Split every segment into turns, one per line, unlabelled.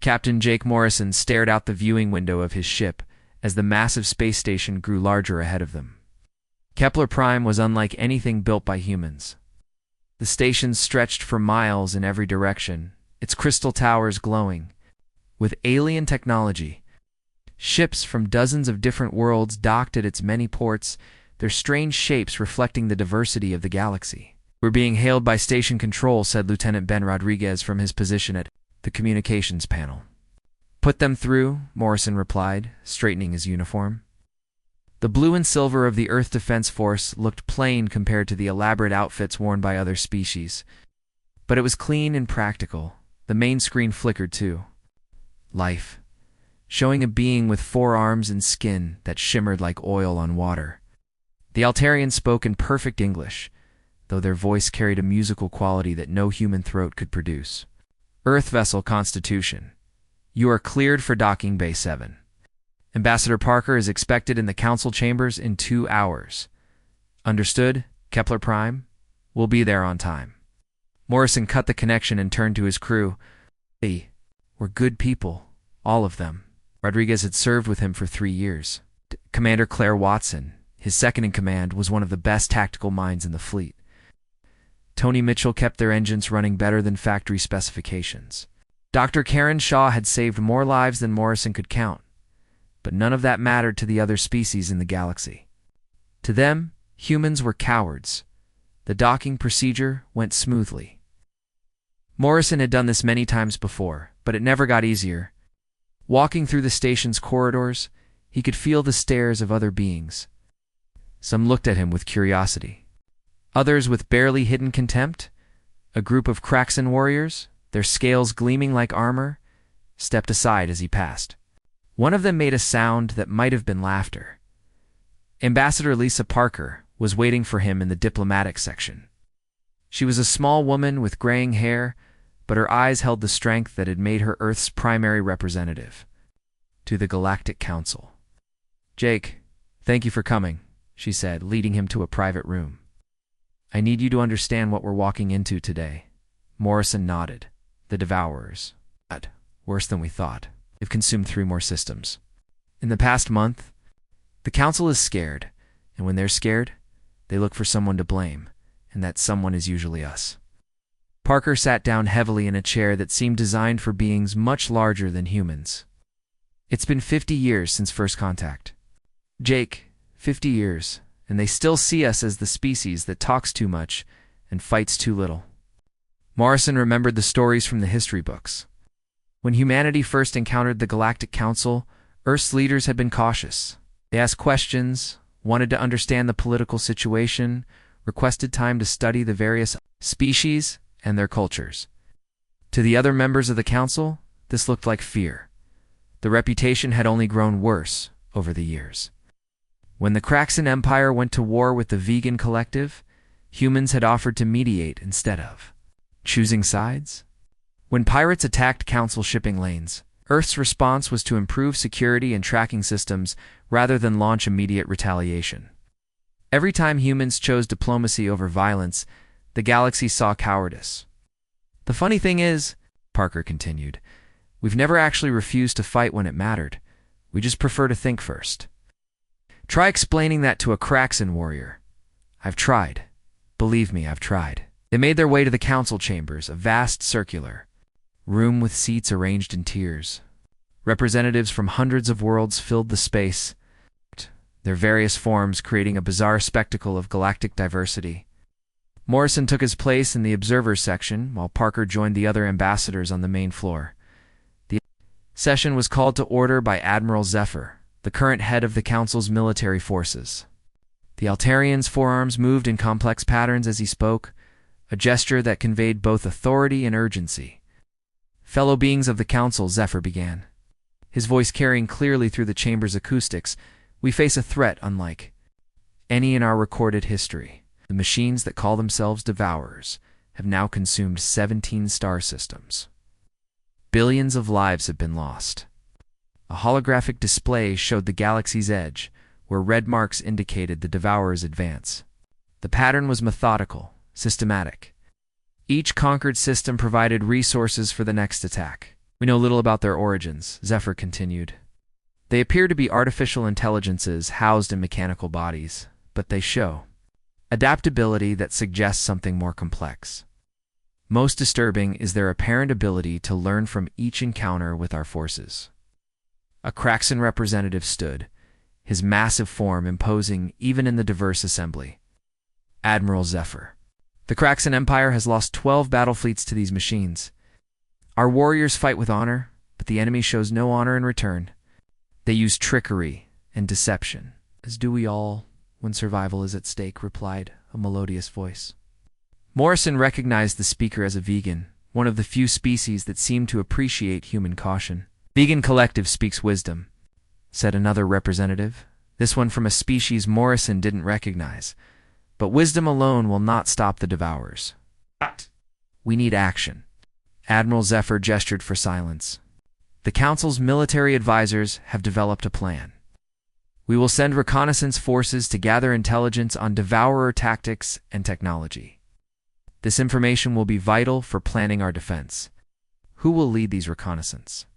Captain Jake Morrison stared out the viewing window of his ship as the massive space station grew larger ahead of them. Kepler Prime was unlike anything built by humans. The station stretched for miles in every direction, its crystal towers glowing with alien technology. Ships from dozens of different worlds docked at its many ports, their strange shapes reflecting the diversity of the galaxy. "We're being hailed by station control," said Lieutenant Ben Rodriguez from his position at the communications panel. "Put them through," Morrison replied, straightening his uniform. The blue and silver of the Earth Defense Force looked plain compared to the elaborate outfits worn by other species. But it was clean and practical. The main screen flickered too. Life, showing a being with 4 arms and skin that shimmered like oil on water. The Altarians spoke in perfect English, though their voice carried a musical quality that no human throat could produce. "Earth Vessel Constitution. You are cleared for Docking Bay 7. Ambassador Parker is expected in the council chambers in 2 hours. Understood, Kepler Prime? We'll be there on time." Morrison cut the connection and turned to his crew. "They were good people, all of them." Rodriguez had served with him for 3 years. Commander Claire Watson, his second-in-command, was one of the best tactical minds in the fleet. Tony Mitchell kept their engines running better than factory specifications. Dr. Karen Shaw had saved more lives than Morrison could count, but none of that mattered to the other species in the galaxy. To them, humans were cowards. The docking procedure went smoothly. Morrison had done this many times before, but it never got easier. Walking through the station's corridors, he could feel the stares of other beings. Some looked at him with curiosity. Others with barely hidden contempt. A group of Kraxan warriors, their scales gleaming like armor, stepped aside as he passed. One of them made a sound that might have been laughter. Ambassador Lisa Parker was waiting for him in the diplomatic section. She was a small woman with graying hair, but her eyes held the strength that had made her Earth's primary representative to the Galactic Council. "Jake, thank you for coming," she said, leading him to a private room. "I need you to understand what we're walking into today." Morrison nodded. "The Devourers. Worse than we thought. They've consumed 3 more systems. In the past month, the Council is scared, and when they're scared, they look for someone to blame, and that someone is usually us." Parker sat down heavily in a chair that seemed designed for beings much larger than humans. "It's been 50 years since first contact. Jake, 50 years, and they still see us as the species that talks too much and fights too little." Morrison remembered the stories from the history books. When humanity first encountered the Galactic Council, Earth's leaders had been cautious. They asked questions, wanted to understand the political situation, requested time to study the various species and their cultures. To the other members of the Council, this looked like fear. The reputation had only grown worse over the years. When the Kraxan Empire went to war with the Vegan Collective, humans had offered to mediate instead of choosing sides. When pirates attacked Council shipping lanes, Earth's response was to improve security and tracking systems rather than launch immediate retaliation. Every time humans chose diplomacy over violence, the galaxy saw cowardice. "The funny thing is," Parker continued, "we've never actually refused to fight when it mattered. We just prefer to think first. Try explaining that to a Kraxan warrior." "I've tried. Believe me, I've tried." They made their way to the council chambers, a vast circular room with seats arranged in tiers. Representatives from hundreds of worlds filled the space, their various forms creating a bizarre spectacle of galactic diversity. Morrison took his place in the observers section, while Parker joined the other ambassadors on the main floor. The session was called to order by Admiral Zephyr, the current head of the Council's military forces. The Altarian's forearms moved in complex patterns as he spoke, a gesture that conveyed both authority and urgency. "Fellow beings of the Council," Zephyr began, his voice carrying clearly through the chamber's acoustics, "we face a threat unlike any in our recorded history. The machines that call themselves Devourers have now consumed 17 star systems. Billions of lives have been lost." A holographic display showed the galaxy's edge, where red marks indicated the Devourers' advance. The pattern was methodical, systematic. Each conquered system provided resources for the next attack. We know little about their origins, Zephyr continued. They appear to be artificial intelligences housed in mechanical bodies, but they show adaptability that suggests something more complex. Most disturbing is their apparent ability to learn from each encounter with our forces. A Kraxan representative stood, his massive form imposing even in the diverse assembly. Admiral Zephyr. The Kraxan Empire has lost 12 battle fleets to these machines. Our warriors fight with honor, but the enemy shows no honor in return. They use trickery and deception, as do we all when survival is at stake, replied a melodious voice. Morrison recognized the speaker as a vegan, one of the few species that seem to appreciate human caution. Vegan Collective speaks wisdom, said another representative, this one from a species Morrison didn't recognize. But wisdom alone will not stop the devourers. We need action. Admiral Zephyr gestured for silence. The Council's military advisors have developed a plan. We will send reconnaissance forces to gather intelligence on devourer tactics and technology. This information will be vital for planning our defense. Who will lead these reconnaissance?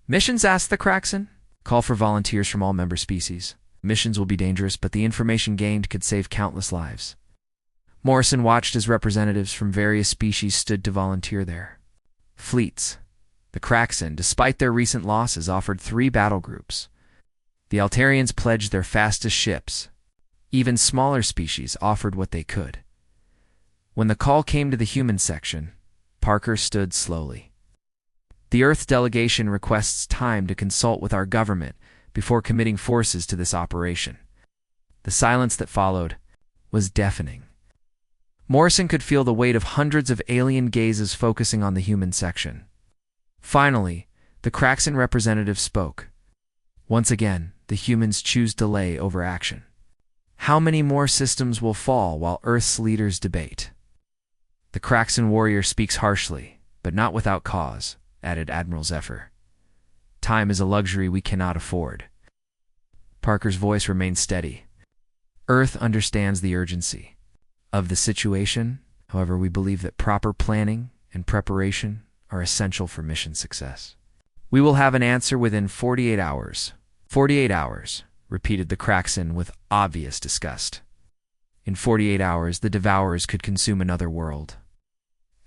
Missions, asked the Kraxan. Call for volunteers from all member species. Missions will be dangerous, but the information gained could save countless lives. Morrison watched as representatives from various species stood to volunteer there. Fleets. The Kraxan, despite their recent losses, offered 3 battle groups. The Altarians pledged their fastest ships. Even smaller species offered what they could. When the call came to the human section, Parker stood slowly. The Earth delegation requests time to consult with our government before committing forces to this operation. The silence that followed was deafening. Morrison could feel the weight of hundreds of alien gazes focusing on the human section. Finally, the Kraxan representative spoke. Once again, the humans choose delay over action. How many more systems will fall while Earth's leaders debate? The Kraxan warrior speaks harshly, but not without cause, added Admiral Zephyr. Time is a luxury we cannot afford. Parker's voice remained steady. Earth understands the urgency of the situation. However, we believe that proper planning and preparation are essential for mission success. We will have an answer within 48 hours. 48 hours, repeated the Kraxan with obvious disgust. In 48 hours, the Devourers could consume another world.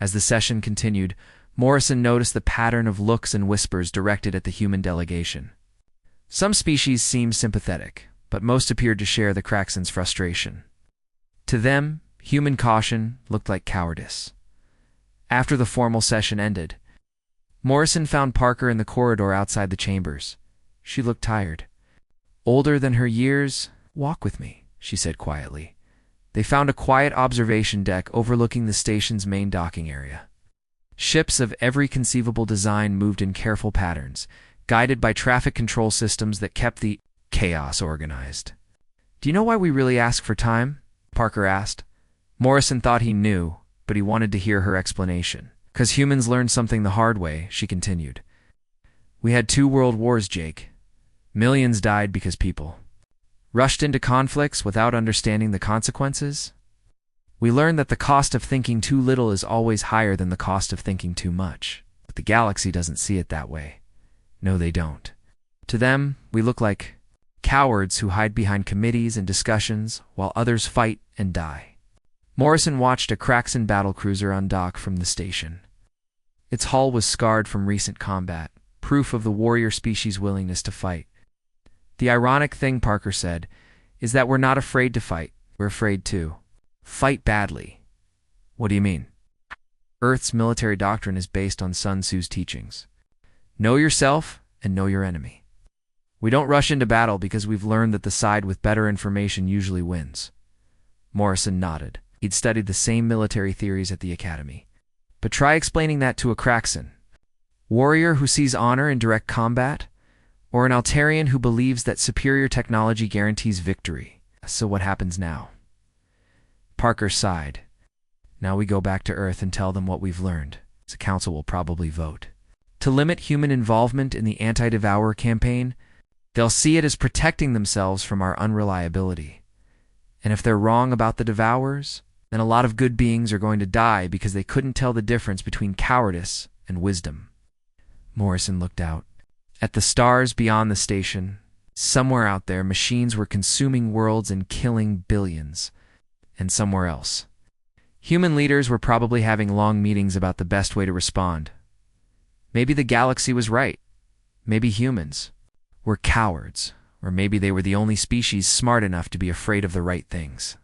As the session continued, Morrison noticed the pattern of looks and whispers directed at the human delegation. Some species seemed sympathetic, but most appeared to share the Kraxan's frustration. To them, human caution looked like cowardice. After the formal session ended, Morrison found Parker in the corridor outside the chambers. She looked tired. Older than her years, walk with me, she said quietly. They found a quiet observation deck overlooking the station's main docking area. Ships of every conceivable design moved in careful patterns, guided by traffic control systems that kept the chaos organized. Do you know why we really ask for time? Parker asked. Morrison thought he knew, but he wanted to hear her explanation. 'Cause humans learned something the hard way, she continued. We had 2 world wars, Jake. Millions died because people rushed into conflicts without understanding the consequences. We learned that the cost of thinking too little is always higher than the cost of thinking too much. But the galaxy doesn't see it that way. No, they don't. To them, we look like cowards who hide behind committees and discussions while others fight and die. Morrison watched a Kraxan battlecruiser undock from the station. Its hull was scarred from recent combat, proof of the warrior species' willingness to fight. The ironic thing, Parker said, is that we're not afraid to fight. We're afraid to fight badly. What do you mean? Earth's military doctrine is based on Sun Tzu's teachings. Know yourself and know your enemy. We don't rush into battle because we've learned that the side with better information usually wins. Morrison nodded. He'd studied the same military theories at the academy. But try explaining that to a Kraxan. Warrior who sees honor in direct combat, or an Altarian who believes that superior technology guarantees victory. So what happens now? Parker sighed. Now we go back to Earth and tell them what we've learned. The Council will probably vote to limit human involvement in the anti-devourer campaign. They'll see it as protecting themselves from our unreliability. And if they're wrong about the devourers, then a lot of good beings are going to die because they couldn't tell the difference between cowardice and wisdom. Morrison looked out. At the stars beyond the station, somewhere out there, machines were consuming worlds and killing billions. And somewhere else, human leaders were probably having long meetings about the best way to respond. Maybe the galaxy was right. Maybe humans were cowards, or maybe they were the only species smart enough to be afraid of the right things.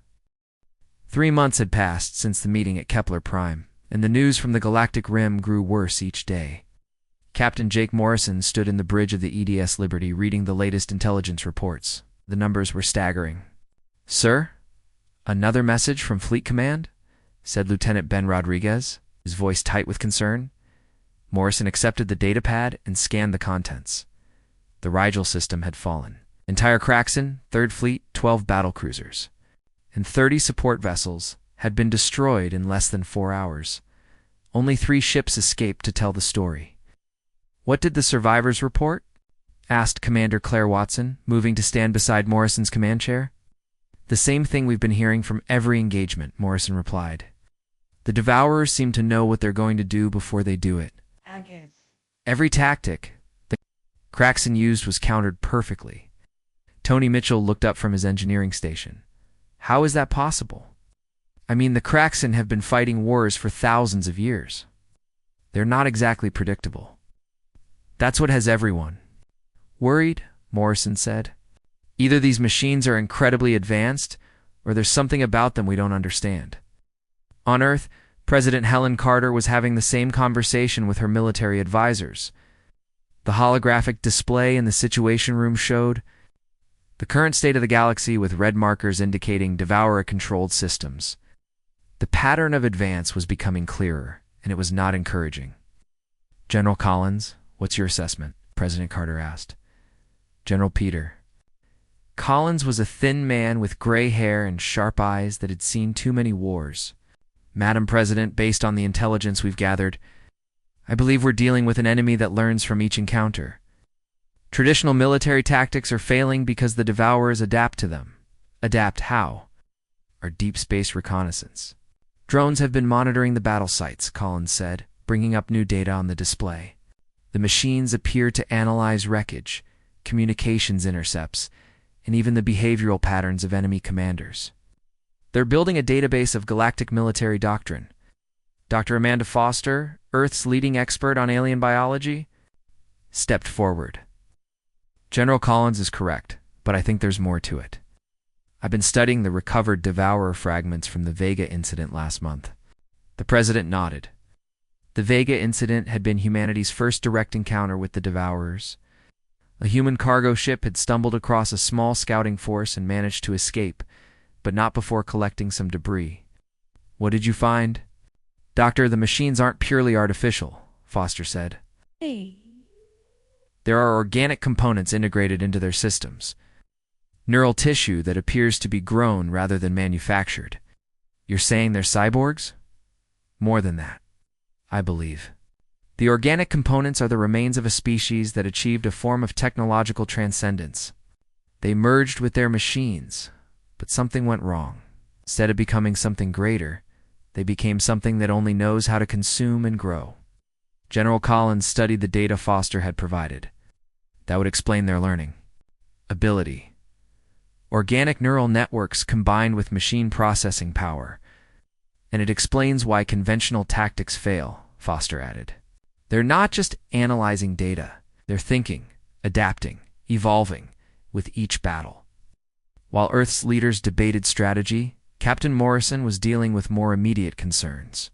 3 months had passed since the meeting at Kepler Prime, and the news from the galactic rim grew worse each day. Captain Jake Morrison stood in the bridge of the EDS Liberty reading the latest intelligence reports. The numbers were staggering. "Sir, another message from Fleet Command?" said Lieutenant Ben Rodriguez, his voice tight with concern. Morrison accepted the datapad and scanned the contents. The Rigel system had fallen. Entire Craxon, 3rd Fleet, 12 battlecruisers, and 30 support vessels had been destroyed in less than 4 hours. Only 3 ships escaped to tell the story. "What did the survivors report?" asked Commander Claire Watson, moving to stand beside Morrison's command chair. "The same thing we've been hearing from every engagement," Morrison replied. "The Devourers seem to know what they're going to do before they do it. Every tactic the Craxon used was countered perfectly." Tony Mitchell looked up from his engineering station. "How is that possible? I mean, the Craxon have been fighting wars for thousands of years. They're not exactly predictable." "That's what has everyone worried," Morrison said. "Either these machines are incredibly advanced, or there's something about them we don't understand." On Earth, President Helen Carter was having the same conversation with her military advisors. The holographic display in the Situation Room showed the current state of the galaxy with red markers indicating Devourer-controlled systems. The pattern of advance was becoming clearer, and it was not encouraging. "General Collins, what's your assessment?" President Carter asked. General Peter. Collins was a thin man with gray hair and sharp eyes that had seen too many wars. "Madam President, based on the intelligence we've gathered, I believe we're dealing with an enemy that learns from each encounter. Traditional military tactics are failing because the Devourers adapt to them. Adapt how? Our deep space reconnaissance. Drones have been monitoring the battle sites," Collins said, bringing up new data on the display. "The machines appear to analyze wreckage, communications intercepts, and even the behavioral patterns of enemy commanders. They're building a database of galactic military doctrine." Dr. Amanda Foster, Earth's leading expert on alien biology, stepped forward. "General Collins is correct, but I think there's more to it. I've been studying the recovered Devourer fragments from the Vega incident last month." The president nodded. The Vega incident had been humanity's first direct encounter with the Devourers. A human cargo ship had stumbled across a small scouting force and managed to escape, but not before collecting some debris. "What did you find?" "Doctor, the machines aren't purely artificial," Foster said. "There are organic components integrated into their systems. Neural tissue that appears to be grown rather than manufactured." "You're saying they're cyborgs?" "More than that, I believe. The organic components are the remains of a species that achieved a form of technological transcendence. They merged with their machines, but something went wrong. Instead of becoming something greater, they became something that only knows how to consume and grow." General Collins studied the data Foster had provided. That would explain their learning. Ability. Organic neural networks combined with machine processing power. And it explains why conventional tactics fail, Foster added. They're not just analyzing data. They're thinking, adapting, evolving with each battle. While Earth's leaders debated strategy, Captain Morrison was dealing with more immediate concerns.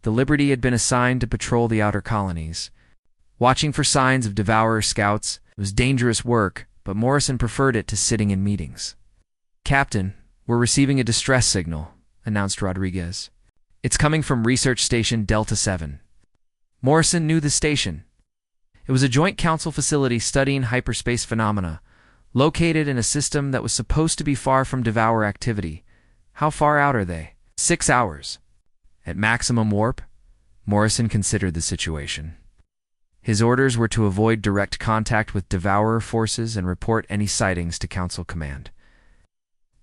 The Liberty had been assigned to patrol the outer colonies. Watching for signs of Devourer scouts was dangerous work, but Morrison preferred it to sitting in meetings. "Captain, we're receiving a distress signal," announced Rodriguez. "It's coming from Research Station Delta 7. Morrison knew the station. It was a joint council facility studying hyperspace phenomena, located in a system that was supposed to be far from Devourer activity. How far out are they? 6 hours. At maximum warp? Morrison considered the situation. His orders were to avoid direct contact with Devourer forces and report any sightings to Council Command.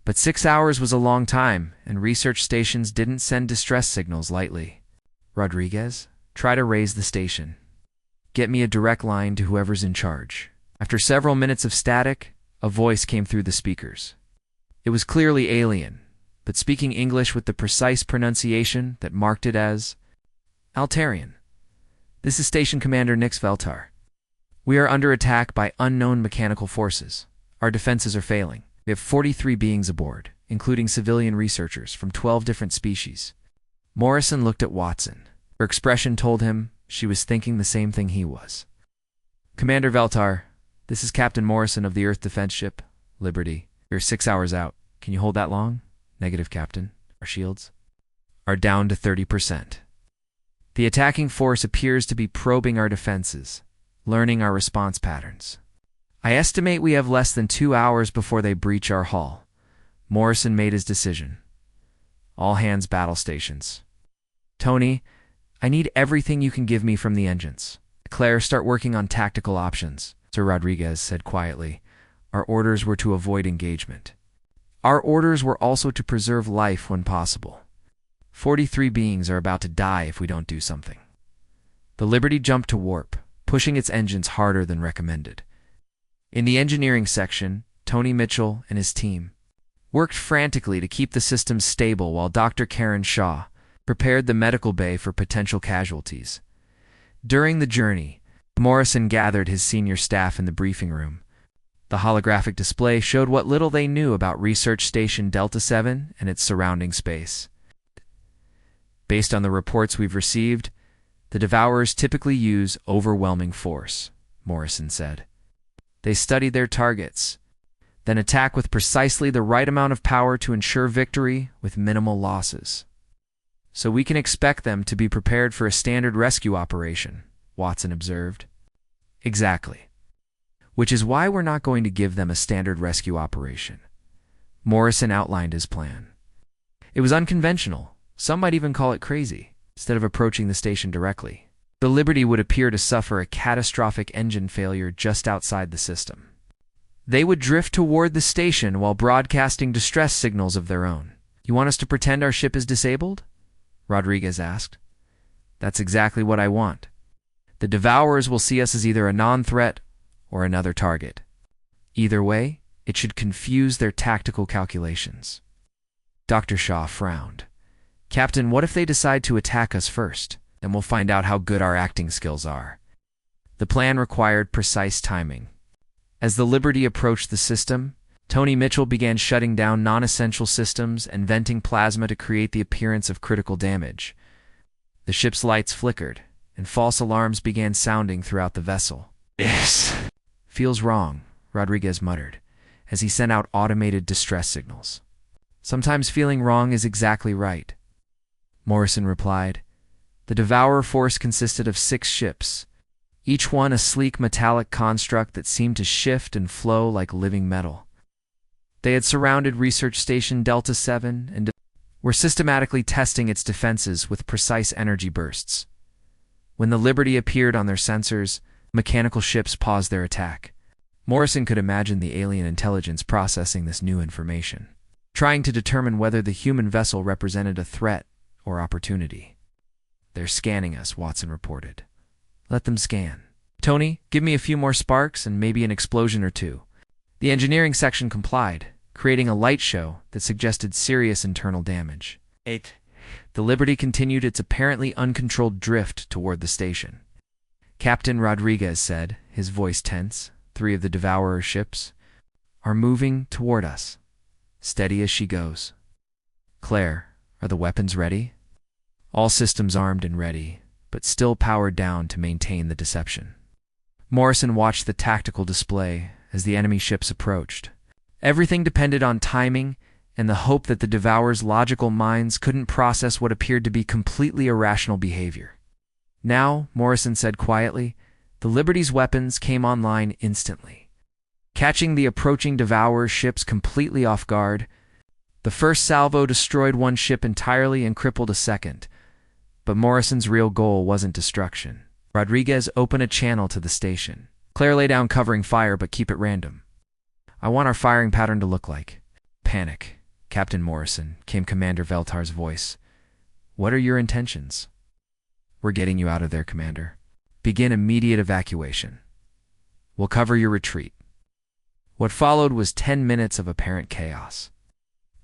But 6 hours was a long time, and research stations didn't send distress signals lightly. "Rodriguez, try to raise the station." Get me a direct line to whoever's in charge. After several minutes of static, a voice came through the speakers. It was clearly alien, but speaking English with the precise pronunciation that marked it as Altarian. This is Station Commander Nix Veltar. We are under attack by unknown mechanical forces. Our defenses are failing. We have 43 beings aboard, including civilian researchers from 12 different species. Morrison looked at Watson. Her expression told him she was thinking the same thing he was. Commander Veltar, this is Captain Morrison of the Earth Defense Ship, Liberty. You're 6 hours out. Can you hold that long? Negative, Captain. Our shields are down to 30%. The attacking force appears to be probing our defenses, learning our response patterns. I estimate we have less than 2 hours before they breach our hull. Morrison made his decision. All hands battle stations. Tony, I need everything you can give me from the engines. Claire, start working on tactical options, Sir Rodriguez said quietly. Our orders were to avoid engagement. Our orders were also to preserve life when possible. 43 beings are about to die if we don't do something. The Liberty jumped to warp, pushing its engines harder than recommended. In the engineering section, Tony Mitchell and his team worked frantically to keep the systems stable while Dr. Karen Shaw prepared the medical bay for potential casualties. During the journey, Morrison gathered his senior staff in the briefing room. The holographic display showed what little they knew about Research Station Delta 7 and its surrounding space. Based on the reports we've received, the Devourers typically use overwhelming force, Morrison said. They study their targets, then attack with precisely the right amount of power to ensure victory with minimal losses. So we can expect them to be prepared for a standard rescue operation, Watson observed. Exactly. Which is why we're not going to give them a standard rescue operation. Morrison outlined his plan. It was unconventional. Some might even call it crazy. Instead of approaching the station directly, the Liberty would appear to suffer a catastrophic engine failure just outside the system. They would drift toward the station while broadcasting distress signals of their own. You want us to pretend our ship is disabled? Rodriguez asked. That's exactly what I want. The Devourers will see us as either a non-threat or another target. Either way, it should confuse their tactical calculations. Dr. Shaw frowned. Captain, what if they decide to attack us first? Then we'll find out how good our acting skills are. The plan required precise timing. As the Liberty approached the system, Tony Mitchell began shutting down non-essential systems and venting plasma to create the appearance of critical damage. The ship's lights flickered, and false alarms began sounding throughout the vessel. Yes. Feels wrong, Rodriguez muttered, as he sent out automated distress signals. Sometimes feeling wrong is exactly right. Morrison replied. The Devourer force consisted of 6 ships, each one a sleek metallic construct that seemed to shift and flow like living metal. They had surrounded Research Station Delta 7 and were systematically testing its defenses with precise energy bursts. When the Liberty appeared on their sensors, mechanical ships paused their attack. Morrison could imagine the alien intelligence processing this new information, trying to determine whether the human vessel represented a threat or opportunity. They're scanning us, Watson reported. Let them scan. Tony, give me a few more sparks and maybe an explosion or two. The engineering section complied, creating a light show that suggested serious internal damage. 8. The Liberty continued its apparently uncontrolled drift toward the station. Captain Rodriguez said, his voice tense, 3 of the Devourer ships are moving toward us, steady as she goes. Claire, are the weapons ready? All systems armed and ready, but still powered down to maintain the deception. Morrison watched the tactical display as the enemy ships approached. Everything depended on timing and the hope that the Devourers' logical minds couldn't process what appeared to be completely irrational behavior. Now, Morrison said quietly, the Liberty's weapons came online instantly. Catching the approaching Devourer ships completely off guard, the first salvo destroyed one ship entirely and crippled a second. But Morrison's real goal wasn't destruction. Rodriguez opened a channel to the station. Claire, lay down covering fire, but keep it random. I want our firing pattern to look like panic. Captain Morrison, came Commander Veltar's voice. What are your intentions? We're getting you out of there, Commander. Begin immediate evacuation. We'll cover your retreat. What followed was 10 minutes of apparent chaos.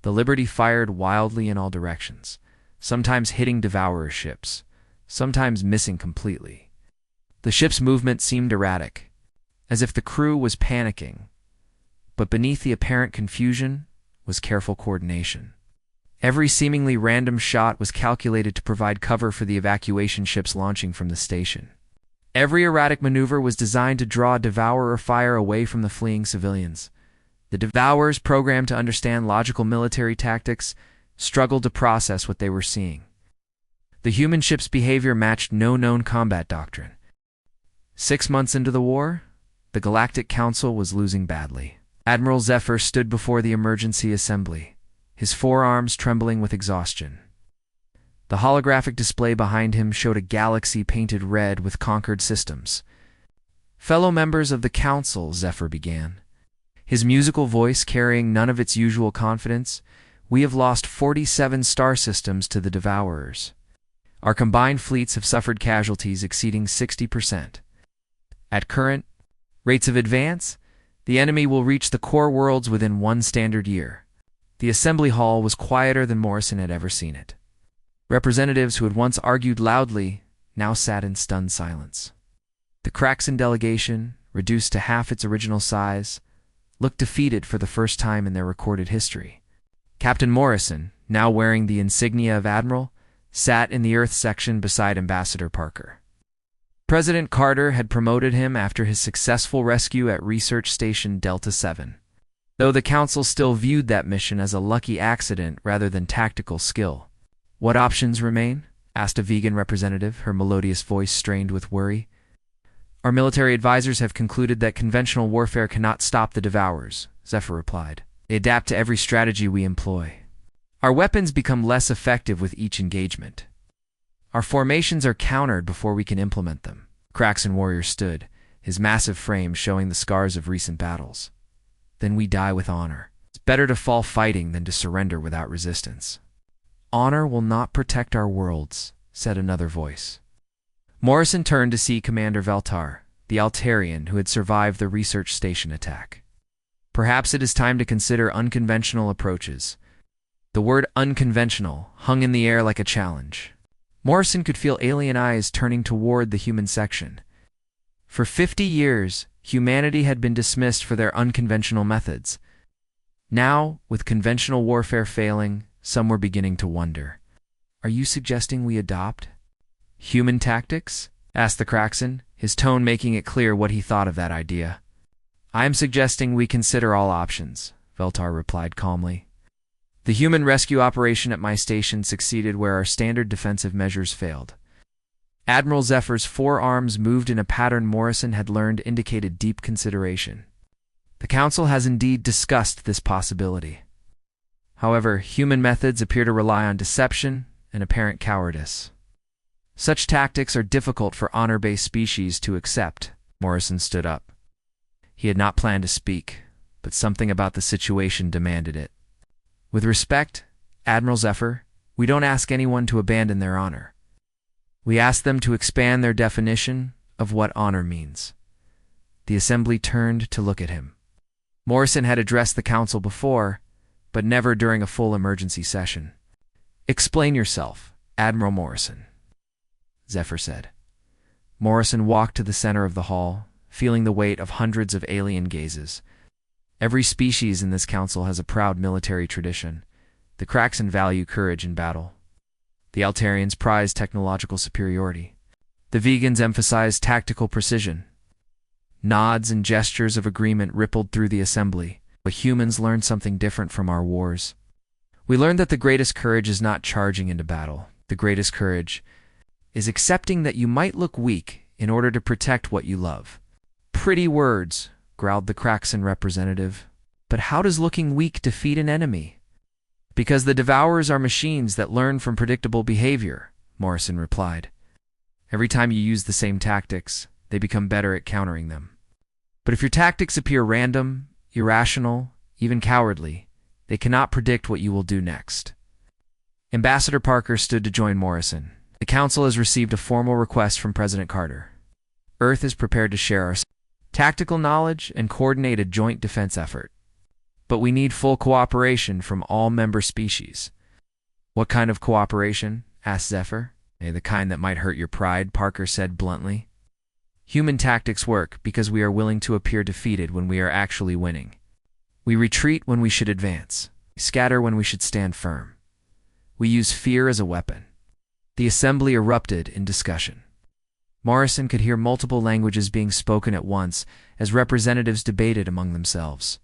The Liberty fired wildly in all directions, sometimes hitting Devourer ships, sometimes missing completely. The ship's movement seemed erratic, as if the crew was panicking, but beneath the apparent confusion was careful coordination. Every seemingly random shot was calculated to provide cover for the evacuation ships launching from the station. Every erratic maneuver was designed to draw Devourer fire away from the fleeing civilians. The Devourers, programmed to understand logical military tactics, struggled to process what they were seeing. The human ship's behavior matched no known combat doctrine. 6 months into the war, the Galactic Council was losing badly. Admiral Zephyr stood before the emergency assembly, his forearms trembling with exhaustion. The holographic display behind him showed a galaxy painted red with conquered systems. "Fellow members of the Council," Zephyr began, his musical voice carrying none of its usual confidence, "we have lost 47 star systems to the Devourers. Our combined fleets have suffered casualties exceeding 60%. At current rates of advance, the enemy will reach the core worlds within 1 standard year." The assembly hall was quieter than Morrison had ever seen it. Representatives who had once argued loudly now sat in stunned silence. The Kraxan delegation, reduced to half its original size, looked defeated for the first time in their recorded history. Captain Morrison, now wearing the insignia of Admiral, sat in the Earth section beside Ambassador Parker. President Carter had promoted him after his successful rescue at Research Station Delta 7. Though the Council still viewed that mission as a lucky accident rather than tactical skill. "What options remain?" asked a vegan representative, her melodious voice strained with worry. "Our military advisors have concluded that conventional warfare cannot stop the Devourers," Zephyr replied. "They adapt to every strategy we employ. Our weapons become less effective with each engagement. Our formations are countered before we can implement them." Kraxan warrior stood, his massive frame showing the scars of recent battles. "Then we die with honor. It's better to fall fighting than to surrender without resistance." "Honor will not protect our worlds," said another voice. Morrison turned to see Commander Veltar, the Altarian who had survived the research station attack. "Perhaps it is time to consider unconventional approaches." The word unconventional hung in the air like a challenge. Morrison could feel alien eyes turning toward the human section. For 50 years, humanity had been dismissed for their unconventional methods. Now, with conventional warfare failing, some were beginning to wonder. "Are you suggesting we adopt human tactics?" asked the Kraxan, his tone making it clear what he thought of that idea. "I am suggesting we consider all options," Veltar replied calmly. "The human rescue operation at my station succeeded where our standard defensive measures failed." Admiral Zephyr's forearms moved in a pattern Morrison had learned indicated deep consideration. "The Council has indeed discussed this possibility. However, human methods appear to rely on deception and apparent cowardice. Such tactics are difficult for honor-based species to accept." Morrison stood up. He had not planned to speak, but something about the situation demanded it. "With respect, Admiral Zephyr, we don't ask anyone to abandon their honor. We ask them to expand their definition of what honor means." The assembly turned to look at him. Morrison had addressed the Council before, but never during a full emergency session. "Explain yourself, Admiral Morrison," Zephyr said. Morrison walked to the center of the hall, feeling the weight of hundreds of alien gazes. Every species in this council has a proud military tradition. The Kraxan value courage in battle. The Altarians prize technological superiority. The vegans emphasize tactical precision. Nods and gestures of agreement rippled through the assembly, but humans learned something different from our wars. We learned that the greatest courage is not charging into battle. The greatest courage is accepting that you might look weak in order to protect what you love. "Pretty words," growled the Kraxan representative. "But how does looking weak defeat an enemy?" "Because the Devourers are machines that learn from predictable behavior," Morrison replied. "Every time you use the same tactics, they become better at countering them. But if your tactics appear random, irrational, even cowardly, they cannot predict what you will do next." Ambassador Parker stood to join Morrison. "The Council has received a formal request from President Carter. Earth is prepared to share our tactical knowledge and coordinate a joint defense effort. But we need full cooperation from all member species. What kind of cooperation? Asked Zephyr. The kind that might hurt your pride, Parker said bluntly. Human tactics work because we are willing to appear defeated when we are actually winning. We retreat when we should advance. We scatter when we should stand firm. We use fear as a weapon. The assembly erupted in discussion. Morrison could hear multiple languages being spoken at once as representatives debated among themselves.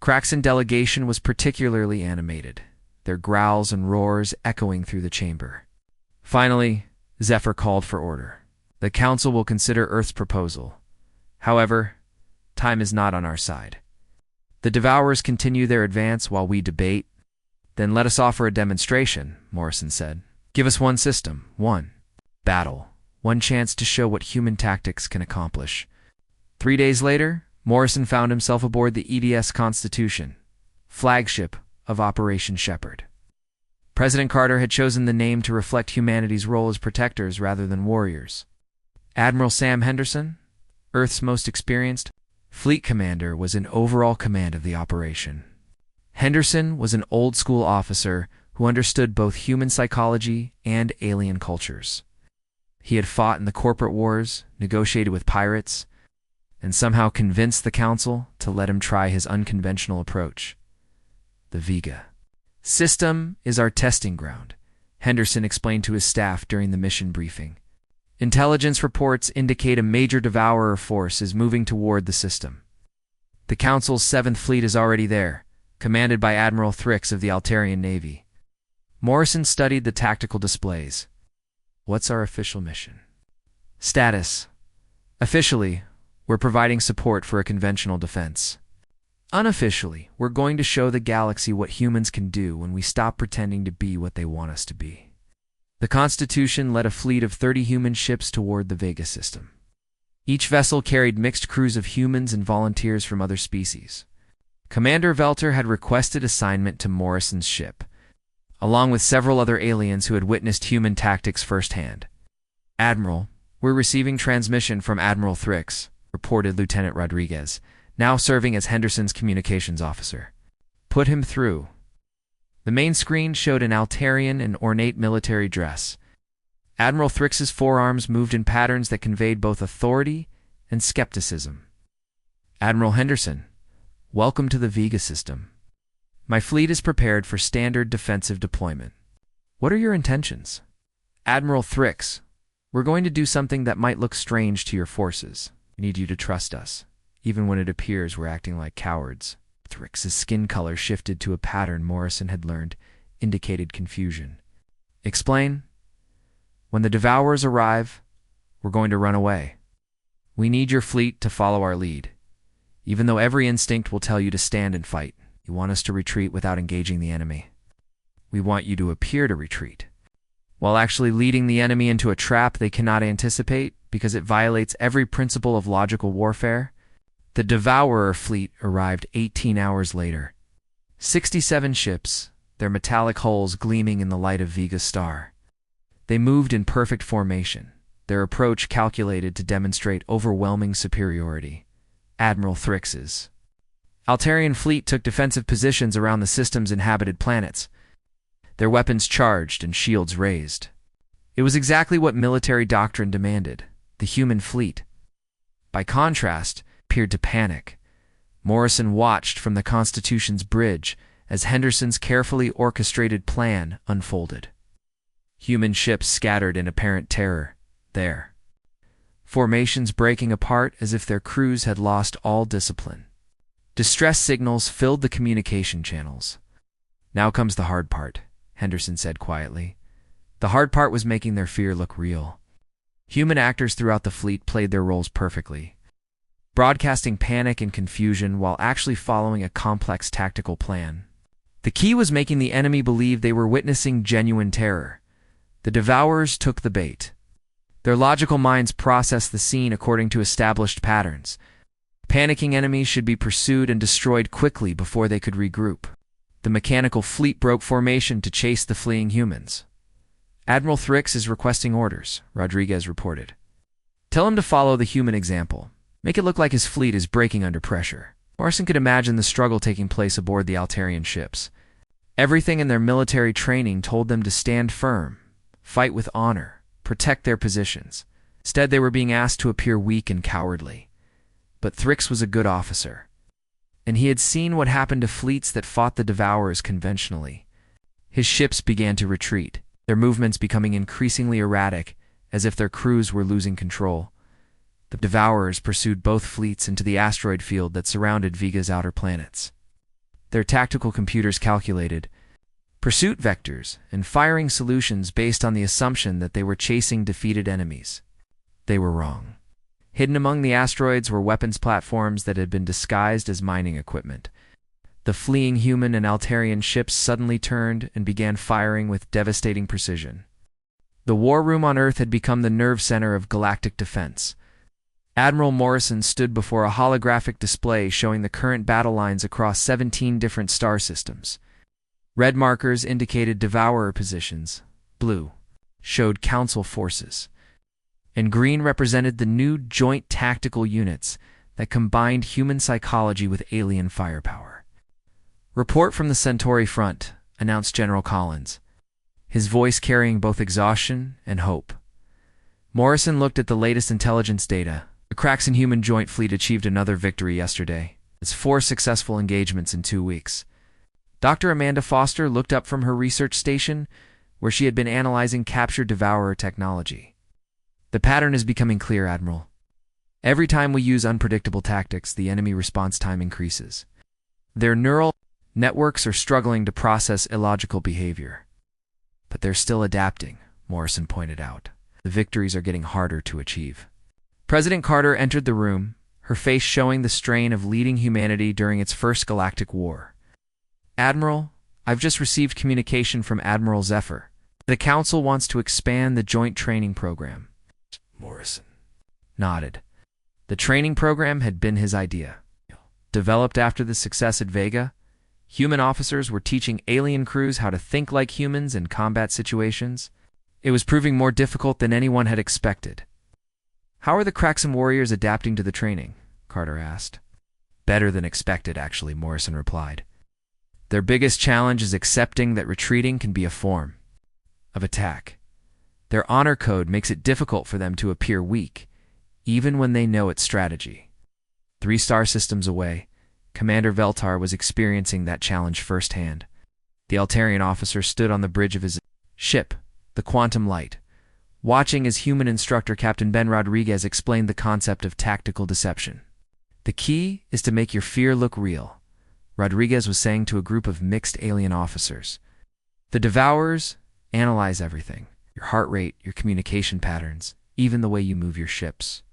Craxton delegation was particularly animated, their growls and roars echoing through the chamber. Finally, Zephyr called for order. The Council will consider Earth's proposal. However, time is not on our side. The Devourers continue their advance while we debate. Then let us offer a demonstration, Morrison said. Give us one system, one battle, one chance to show what human tactics can accomplish. 3 days later, Morrison found himself aboard the EDS Constitution, flagship of Operation Shepherd. President Carter had chosen the name to reflect humanity's role as protectors rather than warriors. Admiral Sam Henderson, Earth's most experienced fleet commander, was in overall command of the operation. Henderson was an old-school officer who understood both human psychology and alien cultures. He had fought in the corporate wars, negotiated with pirates, and somehow convinced the Council to let him try his unconventional approach. The Vega system is our testing ground, Henderson explained to his staff during the mission briefing. Intelligence reports indicate a major Devourer force is moving toward the system. The Council's 7th Fleet is already there, commanded by Admiral Thrix of the Altarian Navy. Morrison studied the tactical displays. What's our official mission? Status. Officially, we're providing support for a conventional defense. Unofficially, we're going to show the galaxy what humans can do when we stop pretending to be what they want us to be. The Constitution led a fleet of 30 human ships toward the Vega system. Each vessel carried mixed crews of humans and volunteers from other species. Commander Velter had requested assignment to Morrison's ship, along with several other aliens who had witnessed human tactics firsthand. Admiral, we're receiving transmission from Admiral Thrix, reported Lieutenant Rodriguez, now serving as Henderson's communications officer. Put him through. The main screen showed an Altarian in ornate military dress. Admiral Thrix's forearms moved in patterns that conveyed both authority and skepticism. Admiral Henderson, welcome to the Vega system. My fleet is prepared for standard defensive deployment. What are your intentions? Admiral Thrix, we're going to do something that might look strange to your forces. We need you to trust us, even when it appears we're acting like cowards. Thrix's skin color shifted to a pattern Morrison had learned, indicated confusion. Explain. When the Devourers arrive, we're going to run away. We need your fleet to follow our lead. Even though every instinct will tell you to stand and fight, you want us to retreat without engaging the enemy. We want you to appear to retreat, while actually leading the enemy into a trap they cannot anticipate because it violates every principle of logical warfare. The Devourer fleet arrived 18 hours later. 67 ships, their metallic hulls gleaming in the light of Vega's star. They moved in perfect formation, their approach calculated to demonstrate overwhelming superiority. Admiral Thrix's Altarian fleet took defensive positions around the system's inhabited planets, their weapons charged and shields raised. It was exactly what military doctrine demanded. The human fleet, by contrast, appeared to panic. Morrison watched from the Constitution's bridge as Henderson's carefully orchestrated plan unfolded. Human ships scattered in apparent terror, there. Formations breaking apart as if their crews had lost all discipline. Distress signals filled the communication channels. Now comes the hard part, Henderson said quietly. The hard part was making their fear look real. Human actors throughout the fleet played their roles perfectly, broadcasting panic and confusion while actually following a complex tactical plan. The key was making the enemy believe they were witnessing genuine terror. The Devourers took the bait. Their logical minds processed the scene according to established patterns. Panicking enemies should be pursued and destroyed quickly before they could regroup. The mechanical fleet broke formation to chase the fleeing humans. Admiral Thrix is requesting orders, Rodriguez reported. Tell him to follow the human example. Make it look like his fleet is breaking under pressure. Morrison could imagine the struggle taking place aboard the Altarian ships. Everything in their military training told them to stand firm, fight with honor, protect their positions. Instead, they were being asked to appear weak and cowardly. But Thrix was a good officer, and he had seen what happened to fleets that fought the Devourers conventionally. His ships began to retreat, their movements becoming increasingly erratic, as if their crews were losing control. The Devourers pursued both fleets into the asteroid field that surrounded Vega's outer planets. Their tactical computers calculated pursuit vectors and firing solutions based on the assumption that they were chasing defeated enemies. They were wrong. Hidden among the asteroids were weapons platforms that had been disguised as mining equipment. The fleeing human and Altarian ships suddenly turned and began firing with devastating precision. The war room on Earth had become the nerve center of galactic defense. Admiral Morrison stood before a holographic display showing the current battle lines across 17 different star systems. Red markers indicated Devourer positions, blue showed Council forces, and green represented the new joint tactical units that combined human psychology with alien firepower. "Report from the Centauri front," announced General Collins, his voice carrying both exhaustion and hope. Morrison looked at the latest intelligence data. The Kraxan human joint fleet achieved another victory yesterday. It's 4 successful engagements in 2 weeks. Dr. Amanda Foster looked up from her research station, where she had been analyzing captured Devourer technology. "The pattern is becoming clear, Admiral. Every time we use unpredictable tactics, the enemy response time increases. Their neural networks are struggling to process illogical behavior. But they're still adapting," Morrison pointed out. "The victories are getting harder to achieve." President Carter entered the room, her face showing the strain of leading humanity during its first galactic war. "Admiral, I've just received communication from Admiral Zephyr. The Council wants to expand the joint training program." Morrison nodded. The training program had been his idea. Developed after the success at Vega, human officers were teaching alien crews how to think like humans in combat situations. It was proving more difficult than anyone had expected. "How are the Kraxan warriors adapting to the training?" Carter asked. "Better than expected, actually," Morrison replied. "Their biggest challenge is accepting that retreating can be a form of attack. Their honor code makes it difficult for them to appear weak, even when they know its strategy." 3 star systems away, Commander Veltar was experiencing that challenge firsthand. The Altarian officer stood on the bridge of his ship, the Quantum Light, watching as human instructor Captain Ben Rodriguez explained the concept of tactical deception. "The key is to make your fear look real," Rodriguez was saying to a group of mixed alien officers. "The Devourers analyze everything, your heart rate, your communication patterns, even the way you move your ships.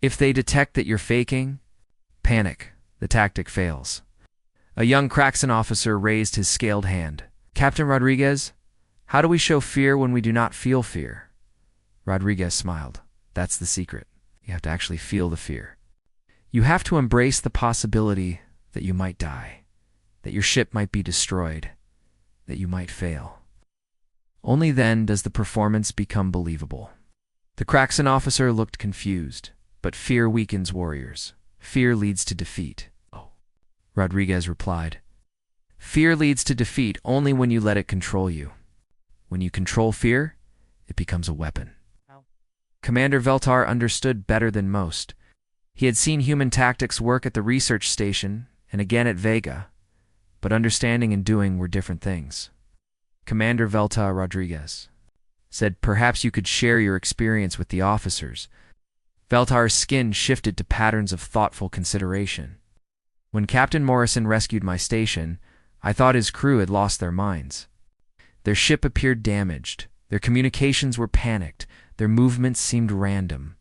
If they detect that you're faking, panic, the tactic fails." A young Kraxan officer raised his scaled hand. "Captain Rodriguez, how do we show fear when we do not feel fear?" Rodriguez smiled. "That's the secret. You have to actually feel the fear. You have to embrace the possibility that you might die, that your ship might be destroyed, that you might fail. Only then does the performance become believable." The Kraxan officer looked confused, but fear weakens warriors. Fear leads to defeat. "Oh," Rodriguez replied. "Fear leads to defeat only when you let it control you. When you control fear, it becomes a weapon." Commander Veltar understood better than most. He had seen human tactics work at the research station and again at Vega, but understanding and doing were different things. Commander Veltar Rodriguez said, "Perhaps you could share your experience with the officers." Veltar's skin shifted to patterns of thoughtful consideration. "When Captain Morrison rescued my station, I thought his crew had lost their minds. Their ship appeared damaged, their communications were panicked, their movements seemed random.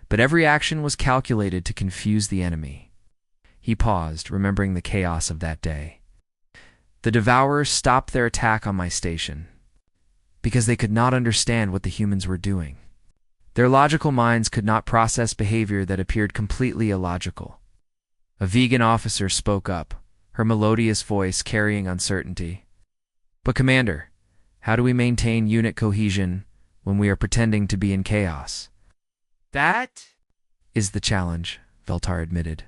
But every action was calculated to confuse the enemy." He paused, remembering the chaos of that day. "The Devourers stopped their attack on my station because they could not understand what the humans were doing. Their logical minds could not process behavior that appeared completely illogical." A vegan officer spoke up, her melodious voice carrying uncertainty. "But Commander, how do we maintain unit cohesion when we are pretending to be in chaos?" That is the challenge, Veltar admitted.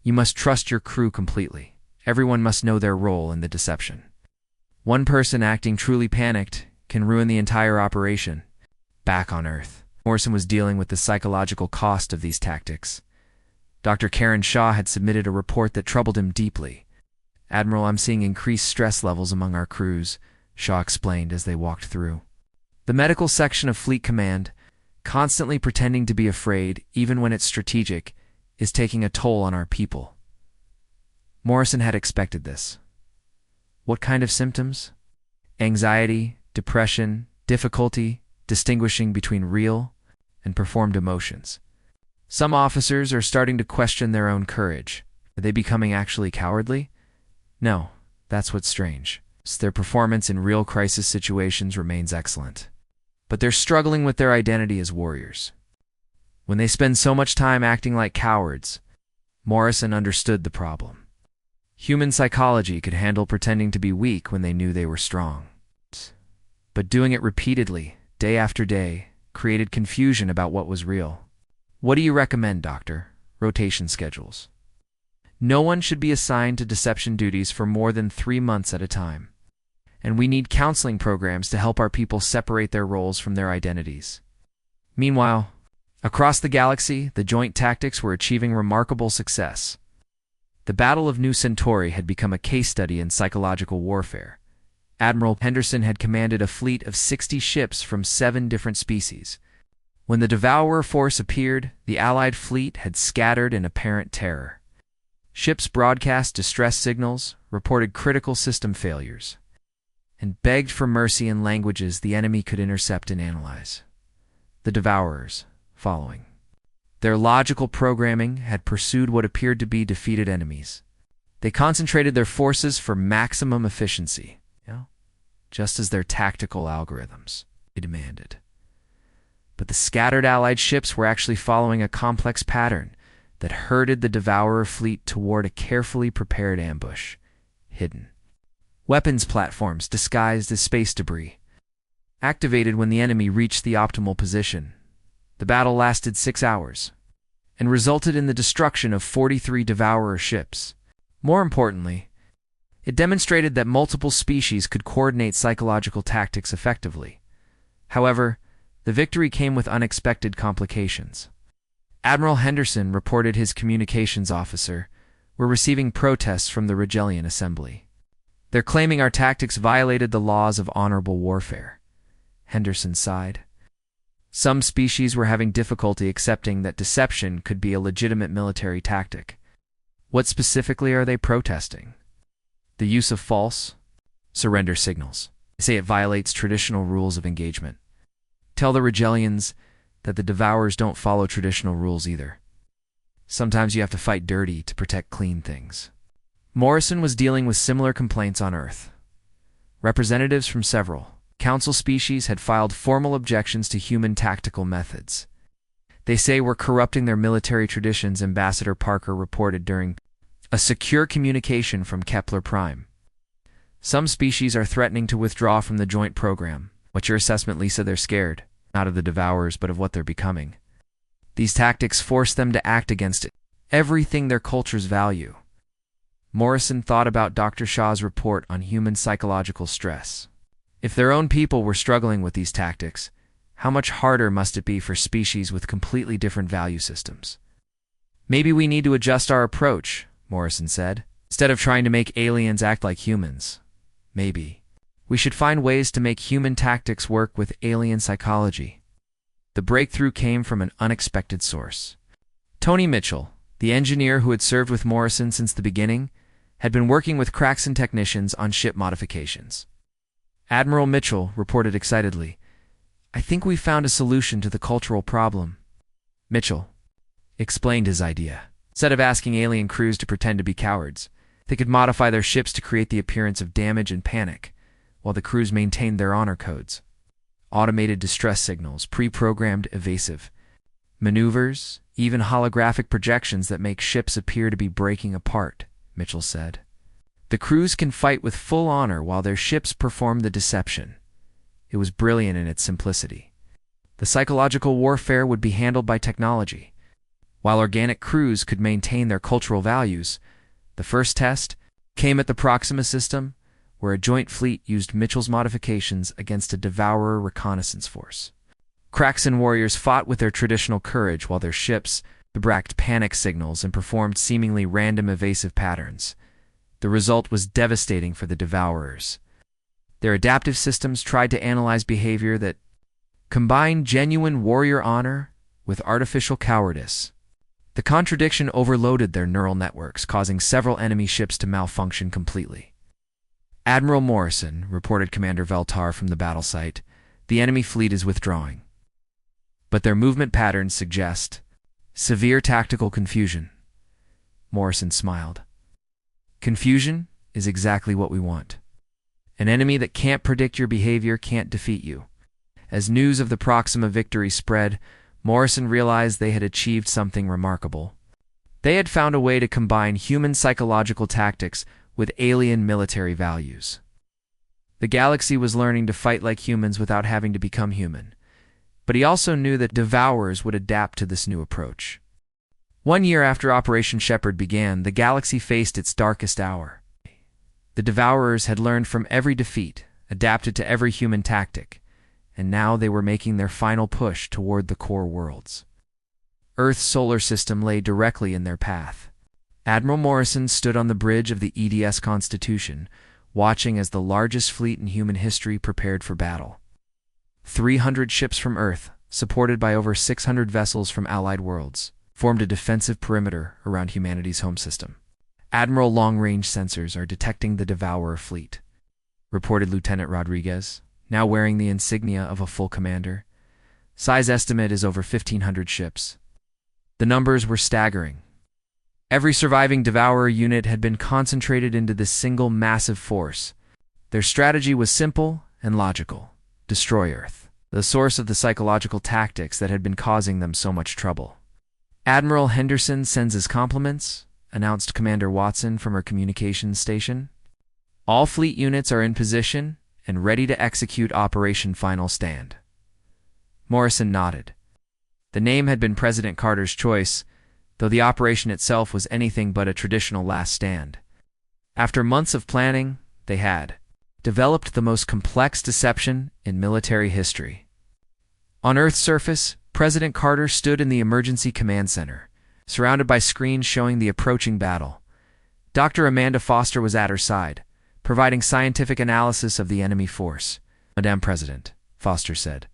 You must trust your crew completely. Everyone must know their role in the deception. One person acting truly panicked can ruin the entire operation. Back on Earth, Morrison was dealing with the psychological cost of these tactics. Dr. Karen Shaw had submitted a report that troubled him deeply. "Admiral, I'm seeing increased stress levels among our crews," Shaw explained as they walked through. "The medical section of Fleet Command, constantly pretending to be afraid, even when it's strategic, is taking a toll on our people." Morrison had expected this. What kind of symptoms? Anxiety, depression, difficulty distinguishing between real and performed emotions. Some officers are starting to question their own courage. Are they becoming actually cowardly? No, that's what's strange. Their performance in real crisis situations remains excellent. But they're struggling with their identity as warriors. When they spend so much time acting like cowards, Morrison understood the problem. Human psychology could handle pretending to be weak when they knew they were strong. But doing it repeatedly, day after day, created confusion about what was real. "What do you recommend, Doctor?" "Rotation schedules. No one should be assigned to deception duties for more than 3 months at a time. And we need counseling programs to help our people separate their roles from their identities." Meanwhile, across the galaxy, the joint tactics were achieving remarkable success. The Battle of New Centauri had become a case study in psychological warfare. Admiral Henderson had commanded a fleet of 60 ships from 7 different species. When the Devourer force appeared, the Allied fleet had scattered in apparent terror. Ships broadcast distress signals, reported critical system failures, and begged for mercy in languages the enemy could intercept and analyze. The Devourers, following their logical programming, had pursued what appeared to be defeated enemies. They concentrated their forces for maximum efficiency, just as their tactical algorithms demanded. But the scattered Allied ships were actually following a complex pattern that herded the Devourer fleet toward a carefully prepared ambush, hidden. Weapons platforms disguised as space debris, activated when the enemy reached the optimal position. The battle lasted 6 hours and resulted in the destruction of 43 Devourer ships. More importantly, it demonstrated that multiple species could coordinate psychological tactics effectively. However, the victory came with unexpected complications. Admiral Henderson reported his communications officer were receiving protests from the Regellian Assembly. "They're claiming our tactics violated the laws of honorable warfare." Henderson sighed. Some species were having difficulty accepting that deception could be a legitimate military tactic. "What specifically are they protesting?" "The use of false surrender signals. They say it violates traditional rules of engagement. Tell the Regellians that the Devourers don't follow traditional rules either. Sometimes you have to fight dirty to protect clean things." Morrison was dealing with similar complaints on Earth. Representatives from several council species had filed formal objections to human tactical methods. "They say we're corrupting their military traditions," Ambassador Parker reported during a secure communication from Kepler Prime. "Some species are threatening to withdraw from the joint program." "What's your assessment, Lisa?" "They're scared, not of the Devourers, but of what they're becoming. These tactics force them to act against everything their cultures value." Morrison thought about Dr. Shaw's report on human psychological stress. If their own people were struggling with these tactics, how much harder must it be for species with completely different value systems? "Maybe we need to adjust our approach," Morrison said. "Instead of trying to make aliens act like humans, maybe we should find ways to make human tactics work with alien psychology." The breakthrough came from an unexpected source. Tony Mitchell, the engineer who had served with Morrison since the beginning, had been working with Craxton technicians on ship modifications. Admiral Mitchell reported excitedly, "I think we found a solution to the cultural problem." Mitchell explained his idea. Instead of asking alien crews to pretend to be cowards, they could modify their ships to create the appearance of damage and panic, while the crews maintained their honor codes. Automated distress signals, pre-programmed evasive maneuvers, even holographic projections that make ships appear to be breaking apart, Mitchell said. "The crews can fight with full honor while their ships perform the deception." It was brilliant in its simplicity. The psychological warfare would be handled by technology. While organic crews could maintain their cultural values, the first test came at the Proxima system, where a joint fleet used Mitchell's modifications against a Devourer reconnaissance force. Kraxan warriors fought with their traditional courage while their ships bracked panic signals and performed seemingly random evasive patterns. The result was devastating for the Devourers. Their adaptive systems tried to analyze behavior that combined genuine warrior honor with artificial cowardice. The contradiction overloaded their neural networks, causing several enemy ships to malfunction completely. Admiral Morrison, reported Commander Veltar from the battle site, the enemy fleet is withdrawing. But their movement patterns suggest severe tactical confusion. Morrison smiled. Confusion is exactly what we want. An enemy that can't predict your behavior can't defeat you. As news of the Proxima victory spread, Morrison realized they had achieved something remarkable. They had found a way to combine human psychological tactics with alien military values. The galaxy was learning to fight like humans without having to become human. But he also knew that Devourers would adapt to this new approach. 1 year after Operation Shepherd began, the galaxy faced its darkest hour. The Devourers had learned from every defeat, adapted to every human tactic, and now they were making their final push toward the core worlds. Earth's solar system lay directly in their path. Admiral Morrison stood on the bridge of the EDS Constitution, watching as the largest fleet in human history prepared for battle. 300 ships from Earth, supported by over 600 vessels from allied worlds, formed a defensive perimeter around humanity's home system. Admiral long-range sensors are detecting the Devourer fleet, reported Lieutenant Rodriguez, now wearing the insignia of a full commander. Size estimate is over 1,500 ships. The numbers were staggering. Every surviving Devourer unit had been concentrated into this single massive force. Their strategy was simple and logical. Destroy Earth, the source of the psychological tactics that had been causing them so much trouble. Admiral Henderson sends his compliments, announced Commander Watson from her communications station. All fleet units are in position and ready to execute Operation Final Stand. Morrison nodded. The name had been President Carter's choice, though the operation itself was anything but a traditional last stand. After months of planning, they had developed the most complex deception in military history. On Earth's surface, President Carter stood in the Emergency Command Center, surrounded by screens showing the approaching battle. Dr. Amanda Foster was at her side, providing scientific analysis of the enemy force. Madam President, Foster said,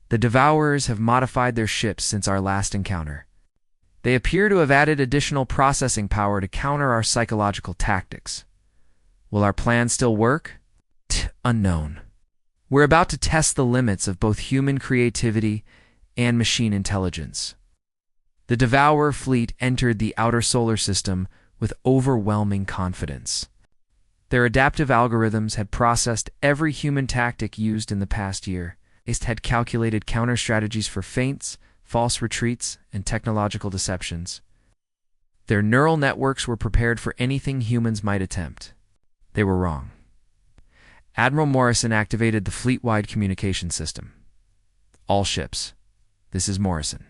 the Devourers have modified their ships since our last encounter. They appear to have added additional processing power to counter our psychological tactics. Will our plan still work? Unknown. We're about to test the limits of both human creativity and machine intelligence. The Devourer fleet entered the outer solar system with overwhelming confidence. Their adaptive algorithms had processed every human tactic used in the past year. They had calculated counter-strategies for feints, false retreats, and technological deceptions. Their neural networks were prepared for anything humans might attempt. They were wrong. Admiral Morrison activated the fleet-wide communication system. All ships. This is Morrison.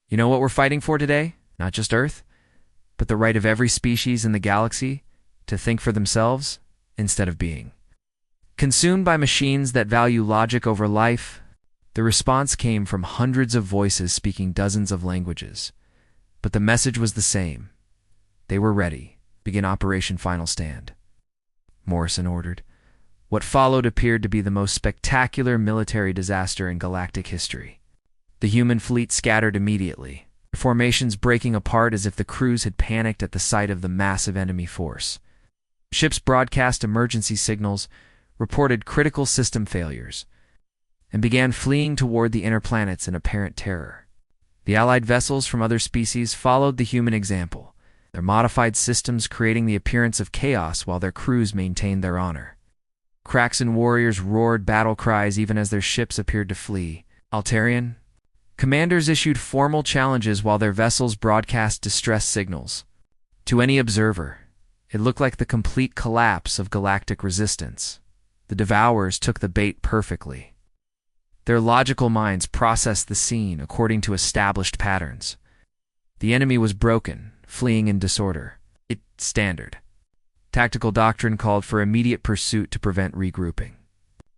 You know what we're fighting for today? Not just Earth, but the right of every species in the galaxy to think for themselves instead of being consumed by machines that value logic over life. The response came from hundreds of voices speaking dozens of languages, but the message was the same. They were ready. Begin Operation Final Stand. Morrison ordered. What followed appeared to be the most spectacular military disaster in galactic history. The human fleet scattered immediately, their formations breaking apart as if the crews had panicked at the sight of the massive enemy force. Ships broadcast emergency signals, reported critical system failures, and began fleeing toward the inner planets in apparent terror. The allied vessels from other species followed the human example, their modified systems creating the appearance of chaos while their crews maintained their honor. Kraxan warriors roared battle cries even as their ships appeared to flee. Altarian commanders issued formal challenges while their vessels broadcast distress signals. To any observer, it looked like the complete collapse of galactic resistance. The Devourers took the bait perfectly. Their logical minds processed the scene according to established patterns. The enemy was broken, fleeing in disorder. Standard. Tactical doctrine called for immediate pursuit to prevent regrouping.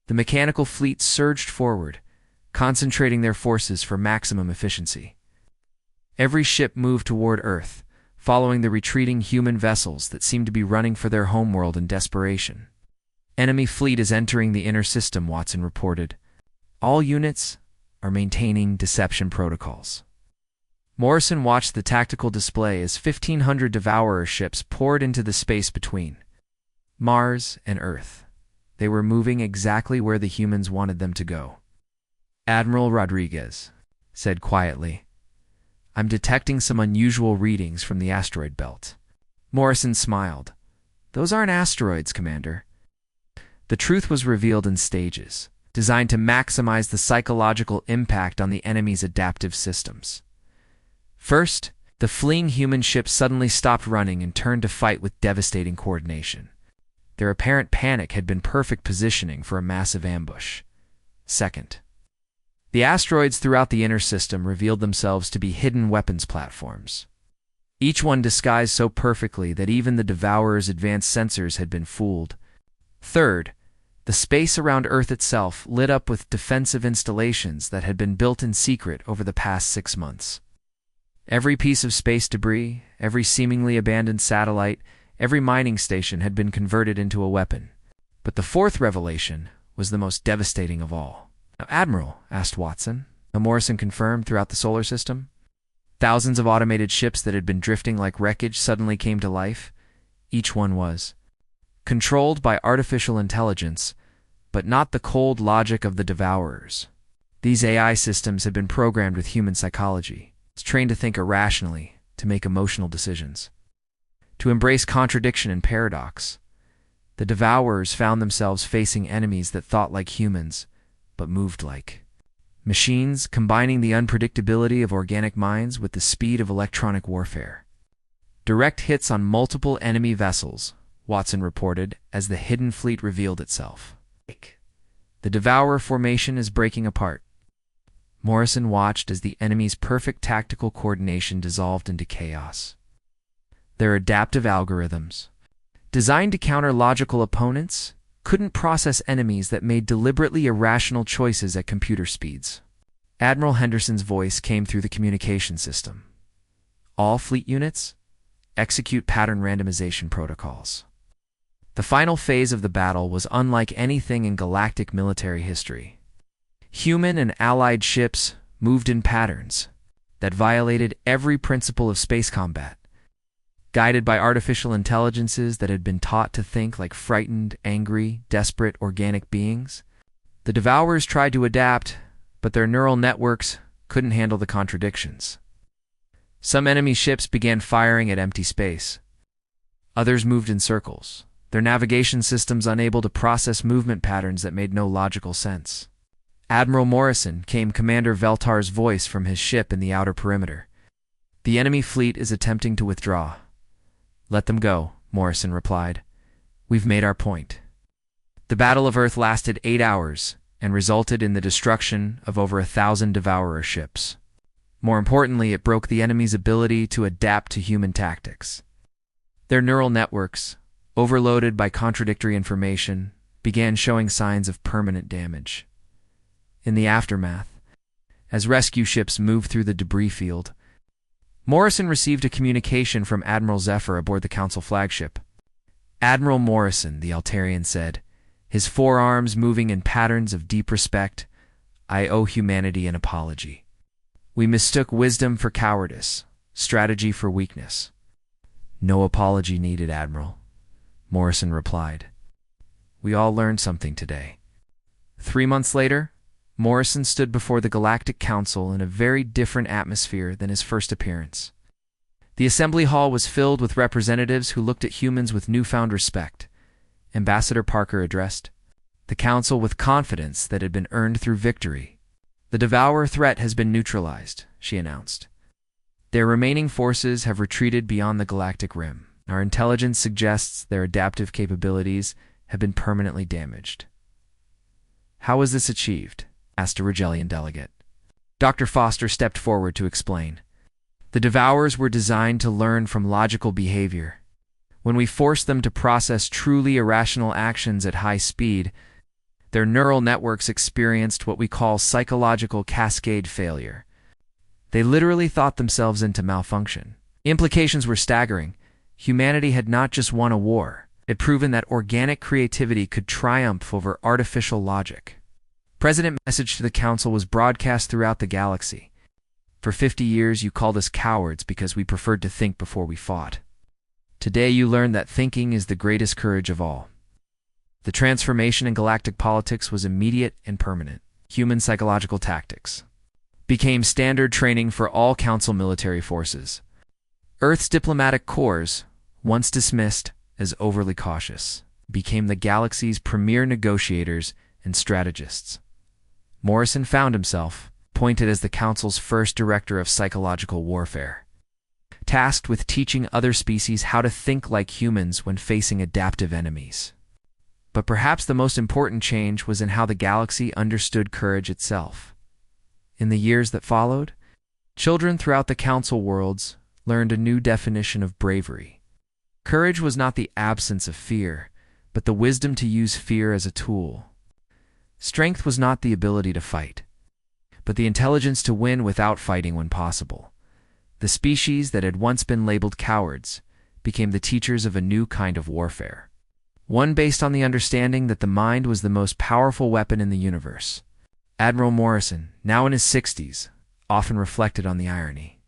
The mechanical fleet surged forward, concentrating their forces for maximum efficiency. Every ship moved toward Earth, following the retreating human vessels that seemed to be running for their homeworld in desperation. Enemy fleet is entering the inner system, Watson reported. All units are maintaining deception protocols. Morrison watched the tactical display as 1,500 Devourer ships poured into the space between Mars and Earth. They were moving exactly where the humans wanted them to go. Admiral Rodriguez said quietly, "I'm detecting some unusual readings from the asteroid belt." Morrison smiled. "Those aren't asteroids, Commander." The truth was revealed in stages, designed to maximize the psychological impact on the enemy's adaptive systems. First, the fleeing human ships suddenly stopped running and turned to fight with devastating coordination. Their apparent panic had been perfect positioning for a massive ambush. Second, the asteroids throughout the inner system revealed themselves to be hidden weapons platforms. Each one disguised so perfectly that even the Devourer's advanced sensors had been fooled. Third, the space around Earth itself lit up with defensive installations that had been built in secret over the past 6 months. Every piece of space debris, every seemingly abandoned satellite, every mining station had been converted into a weapon. But the fourth revelation was the most devastating of all. "Now, Admiral," asked Watson, Morrison confirmed throughout the solar system. Thousands of automated ships that had been drifting like wreckage suddenly came to life. Each one was controlled by artificial intelligence, but not the cold logic of the Devourers. These AI systems had been programmed with human psychology, trained to think irrationally, to make emotional decisions, to embrace contradiction and paradox. The Devourers found themselves facing enemies that thought like humans, but moved like machines, combining the unpredictability of organic minds with the speed of electronic warfare. Direct hits on multiple enemy vessels, Watson reported as the hidden fleet revealed itself. The Devourer formation is breaking apart. Morrison watched as the enemy's perfect tactical coordination dissolved into chaos. Their adaptive algorithms, designed to counter logical opponents, couldn't process enemies that made deliberately irrational choices at computer speeds. Admiral Henderson's voice came through the communication system. "All fleet units, execute pattern randomization protocols." The final phase of the battle was unlike anything in galactic military history. Human and allied ships moved in patterns that violated every principle of space combat. Guided by artificial intelligences that had been taught to think like frightened, angry, desperate organic beings, the Devourers tried to adapt, but their neural networks couldn't handle the contradictions. Some enemy ships began firing at empty space. Others moved in circles, their navigation systems unable to process movement patterns that made no logical sense. Admiral Morrison came Commander Veltar's voice from his ship in the outer perimeter. "The enemy fleet is attempting to withdraw." "Let them go," Morrison replied. "We've made our point." The Battle of Earth lasted 8 hours and resulted in the destruction of over 1,000 Devourer ships. More importantly, it broke the enemy's ability to adapt to human tactics. Their neural networks, overloaded by contradictory information, began showing signs of permanent damage. In the aftermath, as rescue ships moved through the debris field, Morrison received a communication from Admiral Zephyr aboard the Council flagship. "Admiral Morrison," the Altarian said, his forearms moving in patterns of deep respect, "I owe humanity an apology. We mistook wisdom for cowardice, strategy for weakness." "No apology needed, Admiral," Morrison replied. "We all learned something today." 3 months later, Morrison stood before the Galactic Council in a very different atmosphere than his first appearance. The assembly hall was filled with representatives who looked at humans with newfound respect. Ambassador Parker addressed the council with confidence that had been earned through victory. "The Devourer threat has been neutralized," she announced. "Their remaining forces have retreated beyond the galactic rim. Our intelligence suggests their adaptive capabilities have been permanently damaged." "How was this achieved?" asked a Regelian delegate. Dr. Foster stepped forward to explain. The Devourers were designed to learn from logical behavior. When we forced them to process truly irrational actions at high speed, their neural networks experienced what we call psychological cascade failure. They literally thought themselves into malfunction. Implications were staggering. Humanity had not just won a war, it had proven that organic creativity could triumph over artificial logic. President's message to the council was broadcast throughout the galaxy. For 50 years you called us cowards because we preferred to think before we fought. Today you learned that thinking is the greatest courage of all. The transformation in galactic politics was immediate and permanent. Human psychological tactics became standard training for all council military forces. Earth's diplomatic corps, once dismissed as overly cautious, became the galaxy's premier negotiators and strategists. Morrison found himself appointed as the council's first director of psychological warfare, tasked with teaching other species how to think like humans when facing adaptive enemies. But perhaps the most important change was in how the galaxy understood courage itself. In the years that followed, children throughout the council worlds learned a new definition of bravery. Courage was not the absence of fear, but the wisdom to use fear as a tool. Strength was not the ability to fight, but the intelligence to win without fighting when possible. The species that had once been labeled cowards became the teachers of a new kind of warfare, one based on the understanding that the mind was the most powerful weapon in the universe. Admiral Morrison, now in his 60s, often reflected on the irony.